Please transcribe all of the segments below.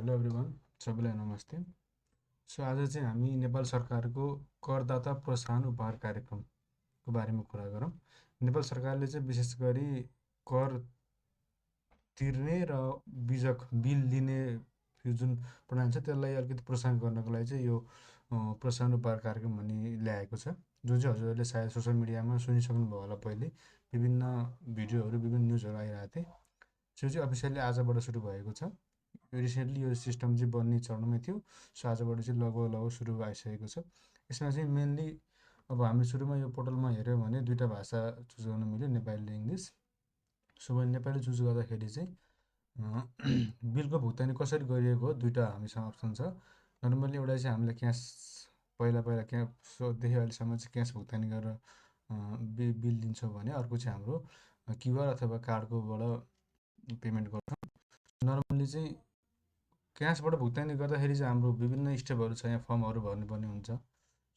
Hello everyone, सबैलाई नमस्ते। So आज चाहिँ हामी नेपाल सरकारको करदाता प्रोत्साहन उपहार कार्यक्रमको बारेमा कुरा गरौँ। नेपाल सरकारले चाहिँ विशेष गरी कर तिर्ने र बिल लिने यो जुन प्रणाली छ त्यसलाई अलिकति प्रोत्साहन गर्नको लागि चाहिँ यो प्रोत्साहन उपहार कार्यक्रम भन्ने ल्याएको छ, जुन चाहिँ हजुरहरूले सायद सोसियल मिडियामा सुनिसक्नुभयो होला। पहिले विभिन्न भिडियोहरू, विभिन्न न्युजहरू आइरहेको थिए। त्यो चाहिँ अफिसियल्ली आजबाट सुरु भएको छ। रिसेन्टली यो सिस्टम चाहिँ बन्ने चरणमै थियो। सो आजबाट चाहिँ लगभग सुरु आइसकेको छ। यसमा चाहिँ मेनली अब हामीले सुरुमा यो पोर्टलमा हेऱ्यौँ भने दुईवटा भाषा चुज गर्न मिल्यो, नेपाली र इङ्ग्लिस। सो मैले नेपाली चुज गर्दाखेरि चाहिँ बिलको भुक्तानी कसरी गरिएको हो दुईवटा हामीसँग अप्सन छ। नर्मल्ली एउटा चाहिँ हामीले क्यास पहिला क्यासदेखि अहिलेसम्म चाहिँ क्यास भुक्तानी गरेर बिल दिन्छौँ भने अर्को चाहिँ हाम्रो क्युआर अथवा कार्डकोबाट पेमेन्ट गर्छौँ। नर्मल्ली चाहिँ क्यासबाट भुक्तानी गर्दाखेरि चाहिँ हाम्रो विभिन्न स्टेपहरू छ, यहाँ फर्महरू भर्नुपर्ने हुन्छ।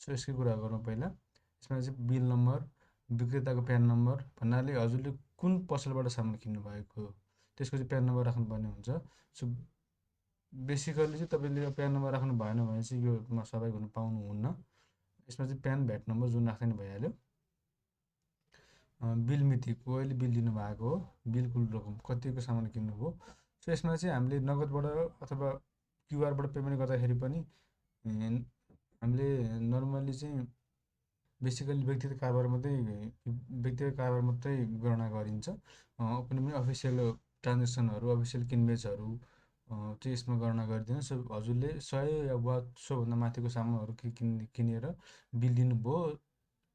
सो यसकै कुरा गरौँ पहिला। यसमा चाहिँ बिल नम्बर, विक्रेताको प्यान नम्बर भन्नाले हजुरले कुन पसलबाट सामान किन्नु भएको हो त्यसको चाहिँ प्यान नम्बर राख्नुपर्ने हुन्छ। सो बेसिकल्ली चाहिँ तपाईँले प्यान नम्बर राख्नु भएन भने चाहिँ योमा सबै हुन पाउनुहुन्न। यसमा चाहिँ प्यान, भ्याट नम्बर जुन राख्दा नि भइहाल्यो। बिल मिति, कहिले बिल दिनुभएको हो, बिल कुल रकम, कतिको सामान किन्नुभयो। सो यसमा चाहिँ हामीले नगदबाट अथवा क्युआरबाट पेमेन्ट गर्दाखेरि पनि हामीले नर्मल्ली चाहिँ बेसिकल्ली व्यक्तिगत कारोबार मात्रै गणना गरिन्छ। कुनै पनि अफिसियल ट्रान्जेक्सनहरू, अफिसियल किनबेचहरू चाहिँ यसमा गणना गरिँदैन। सो हजुरले 100 वा त्योभन्दा माथिको सामानहरू किनेर बिल दिनुभयो,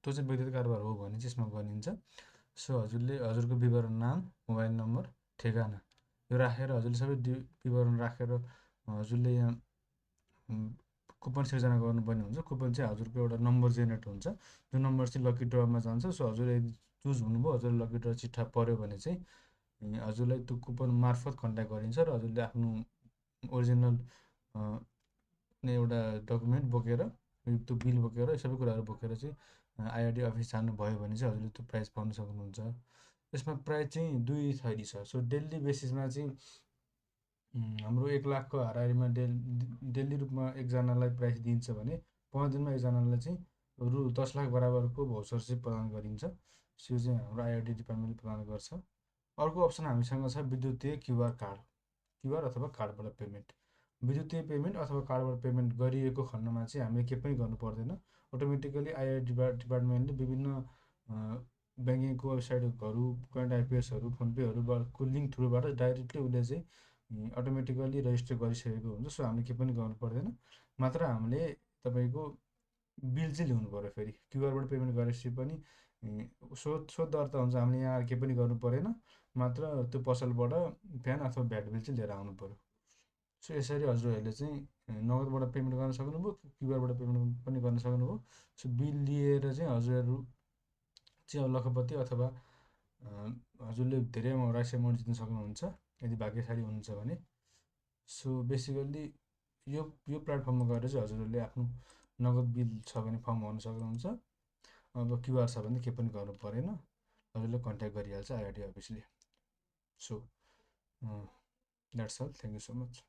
त्यो चाहिँ व्यक्तिगत कारोबार हो भने चाहिँ यसमा गनिन्छ। सो हजुरको विवरण, नाम, मोबाइल नम्बर, ठेगाना यो राखेर हजुरले सबै विवरण राखेर हजुरले यहाँ कुपन सिर्जना गर्नुपर्ने हुन्छ। कुपन चाहिँ हजुरको एउटा नम्बर जेनेरेट हुन्छ, जुन नम्बर चाहिँ लकी ड्रमा जान्छ। सो हजुर यदि चुज हुनुभयो, हजुर लकी ड्र चिट्ठा पऱ्यो भने चाहिँ हजुरलाई त्यो कुपन मार्फत कन्ट्याक्ट गरिन्छ र हजुरले आफ्नो ओरिजिनल एउटा डकुमेन्ट बोकेर, त्यो बिल बोकेर, सबै कुराहरू बोकेर चाहिँ आइआरडी अफिस जानुभयो भने चाहिँ हजुरले त्यो प्राइस पाउन सक्नुहुन्छ। यसमा प्राइस चाहिँ 2 थरी छ। सो डेली बेसिसमा चाहिँ हाम्रो 1 लाखको हाराहारीमा डेली रूपमा एकजनालाई प्राइस दिइन्छ भने 5 दिनमा एकजनालाई चाहिँ रु 10 लाख बराबरको भोचर चाहिँ प्रदान गरिन्छ। त्यो चाहिँ हाम्रो आइआरडी डिपार्टमेन्टले प्रदान गर्छ। अर्को अप्सन हामीसँग छ विद्युतीय क्युआर अथवा कार्डबाट पेमेन्ट। विद्युतीय पेमेन्ट अथवा कार्डबाट पेमेन्ट गरिएको खण्डमा चाहिँ हामीले केही पनि गर्नु पर्दैन। अटोमेटिकली आइआरडी डिपार्टमेन्टले विभिन्न ब्याङ्किङको वेबसाइटहरू, करेन्ट आइपिएसहरू, फोन पेहरूको लिङ्क थ्रुबाट डाइरेक्टली उसले चाहिँ अटोमेटिकली रेजिस्टर गरिसकेको हुन्छ। सो हामीले केही पनि गर्नु पर्दैन, मात्र हामीले तपाईँको बिल चाहिँ ल्याउनु पऱ्यो। फेरि क्युआरबाट पेमेन्ट गरेपछि पनि शोध दर्ता हुन्छ, हामीले यहाँ केही पनि गर्नु परेन, मात्र त्यो पसलबाट प्यान अथवा भ्याट बिल चाहिँ लिएर आउनु पऱ्यो। सो यसरी हजुरहरूले चाहिँ नगदबाट पेमेन्ट गर्न सक्नुभयो, क्युआरबाट पेमेन्ट पनि गर्न सक्नुभयो। सो बिल लिएर चाहिँ हजुरहरू चाहिँ लखपति अथवा हजुरले धेरै राशि अमाउन्ट जित्न सक्नुहुन्छ यदि भाग्यशाली हुनुहुन्छ भने। सो बेसिकल्ली यो प्लेटफर्ममा गएर चाहिँ हजुरहरूले आफ्नो नगद बिल छ भने फर्म भर्न सक्नुहुन्छ। अब क्युआर छ भने केही पनि गर्नु परेन, हजुरले कन्ट्याक्ट गरिहाल्छ आइआरडी अफिसले। So that's all, thank you so much.